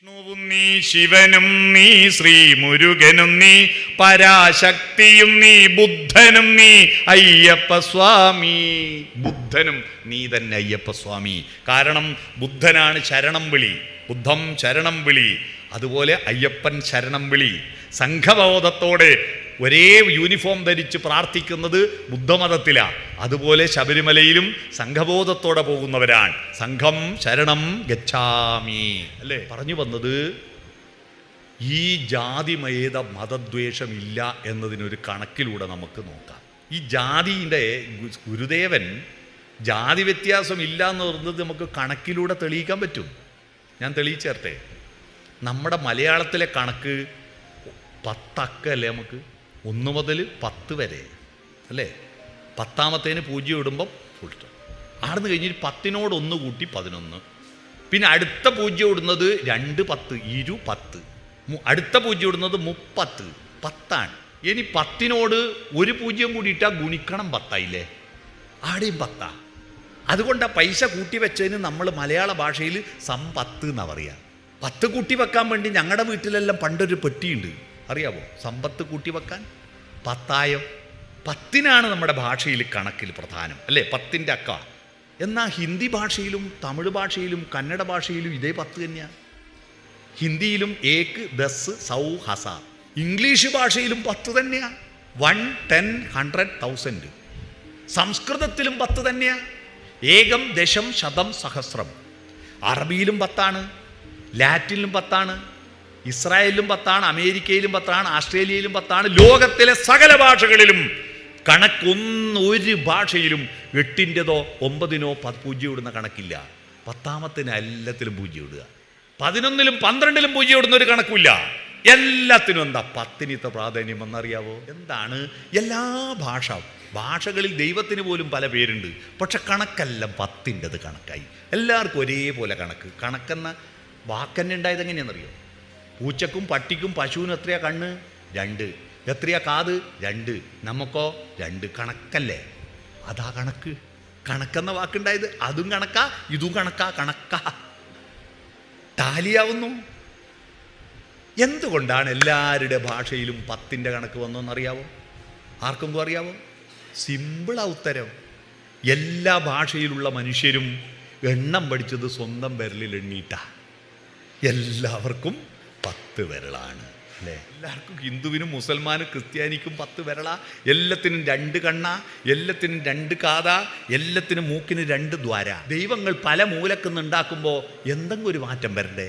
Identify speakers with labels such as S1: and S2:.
S1: വിഷ്ണുവും നീ, ശിവനും നീ, ശ്രീ മുരുകനും നീ, പരാശക്തിയും നീ, ബുദ്ധനും നീ, അയ്യപ്പ സ്വാമി. ബുദ്ധനും നീ തന്നെ അയ്യപ്പ സ്വാമി. കാരണം ബുദ്ധനാണ് ശരണം വിളി, ബുദ്ധം ശരണം വിളി. അതുപോലെ അയ്യപ്പൻ ശരണം വിളി. സംഘബോധത്തോടെ ഒരേ യൂണിഫോം ധരിച്ച് പ്രാർത്ഥിക്കുന്നത് ബുദ്ധമതത്തിലാണ്. അതുപോലെ ശബരിമലയിലും സംഘബോധത്തോടെ പോകുന്നവരാണ്. സംഘം ശരണം ഗച്ഛാമി അല്ലേ പറഞ്ഞു വന്നത്. ഈ ജാതിമേത മതദ്വേഷമില്ല എന്നതിനൊരു കണക്കിലൂടെ നമുക്ക് നോക്കാം. ഈ ജാതിയുടെ ഗുരുദേവൻ ജാതി വ്യത്യാസം ഇല്ല എന്ന് പറയുന്നത് നമുക്ക് കണക്കിലൂടെ തെളിയിക്കാൻ പറ്റും. ഞാൻ തെളിയിച്ചേർത്തെ. നമ്മുടെ മലയാളത്തിലെ കണക്ക് 10 അക്കല്ലേ, നമുക്ക് 1 മുതൽ 10 വരെ അല്ലേ. 10ാമത്തേന് 0 ഇടുമ്പം ഫുൾ സ്റ്റോപ്പ്. ആടുന്ന് കഴിഞ്ഞിട്ട് 10നോട് 1 കൂട്ടി 11. പിന്നെ അടുത്ത 0 ഇടുന്നത് 2 10 20. അടുത്ത 0 ഇടുന്നത് 30 10ആണ്. ഇനി 10നോട് 1 0 കൂടി ഇട്ടാൽ ഗുണിക്കണം 10 ആയില്ലേ. ആടെയും 10. അതുകൊണ്ട് ആ പൈസ കൂട്ടി വെച്ചതിന് നമ്മൾ മലയാള ഭാഷയിൽ സമ്പത്ത് എന്നാണ് പറയുക. 10 കൂട്ടി വെക്കാൻ വേണ്ടി ഞങ്ങളുടെ വീട്ടിലെല്ലാം പണ്ടൊരു പെട്ടിയുണ്ട്, അറിയാമോ? സമ്പത്ത് കൂട്ടി വെക്കാൻ 10,000. 10നാണ് നമ്മുടെ ഭാഷയിൽ കണക്കിൽ പ്രധാനം അല്ലേ, 10ൻ്റെ അക്ക. എന്നാൽ ഹിന്ദി ഭാഷയിലും തമിഴ് ഭാഷയിലും കന്നഡ ഭാഷയിലും ഇതേ 10 തന്നെയാണ്. ഹിന്ദിയിലും 1 10 100 1000. ഇംഗ്ലീഷ് ഭാഷയിലും 10 തന്നെയാണ്. 1 10 100 1000. സംസ്കൃതത്തിലും 10 തന്നെയാണ്. 1 ദശം ശതം സഹസ്രം. അറബിയിലും 10ആണ്, ലാറ്റിനിലും 10ആണ്, ഇസ്രായേലിലും 10ആണ്, അമേരിക്കയിലും 10ആണ്, ആസ്ട്രേലിയയിലും 10ആണ്. ലോകത്തിലെ സകല ഭാഷകളിലും ഒരു ഭാഷയിലും 8ൻ്റെതോ 9നോ 0 ഇടുന്ന കണക്കില്ല. 10ാമത്തിന് എല്ലാത്തിലും 0 ഇടുക. 11ലും 12ലും 0 ഇടുന്ന ഒരു കണക്കില്ല. എല്ലാത്തിനും എന്താ 10ന് പ്രാധാന്യം എന്നറിയാവോ? എന്താണ്? എല്ലാ ഭാഷകളിൽ ദൈവത്തിന് പോലും പല പേരുണ്ട്. പക്ഷെ കണക്കെല്ലാം 10ൻ്റെത് കണക്കായി. എല്ലാവർക്കും ഒരേപോലെ കണക്കെന്ന വാക്കന്നെ ഉണ്ടായത് എങ്ങനെയാണെന്നറിയോ? പൂച്ചക്കും പട്ടിക്കും പശുവിനും എത്രയാ കണ്ണ്? 2. എത്രയാ കാത്? 2. നമുക്കോ 2. കണക്കല്ലേ? അതാ കണക്ക്. കണക്കെന്ന വാക്കുണ്ടായത്. അതും കണക്കാ, ഇതും കണക്കാ. ടാലിയാവുന്നു. എന്തുകൊണ്ടാണ് എല്ലാവരുടെ ഭാഷയിലും 10ൻ്റെ കണക്ക് വന്നോന്നറിയാവോ? ആർക്കെങ്കിലും അറിയാവോ? സിമ്പിളാ ഉത്തരം. എല്ലാ ഭാഷയിലുള്ള മനുഷ്യരും എണ്ണം പഠിച്ചത് സ്വന്തം വിരലിൽ എണ്ണീട്ടാ. എല്ലാവർക്കും 10 വിരളാണ് അല്ലേ. എല്ലാവർക്കും, ഹിന്ദുവിനും മുസൽമാനും ക്രിസ്ത്യാനിക്കും 10 വിരളാ. എല്ലാത്തിനും 2 കണ്ണാ, എല്ലാത്തിനും 2 കാതാ, എല്ലാത്തിനും മൂക്കിന് 2 ദ്വാര. ദൈവങ്ങൾ പല മൂലക്കുന്നുണ്ടാക്കുമ്പോൾ എന്തെങ്കിലും ഒരു മാറ്റം വരണ്ടേ?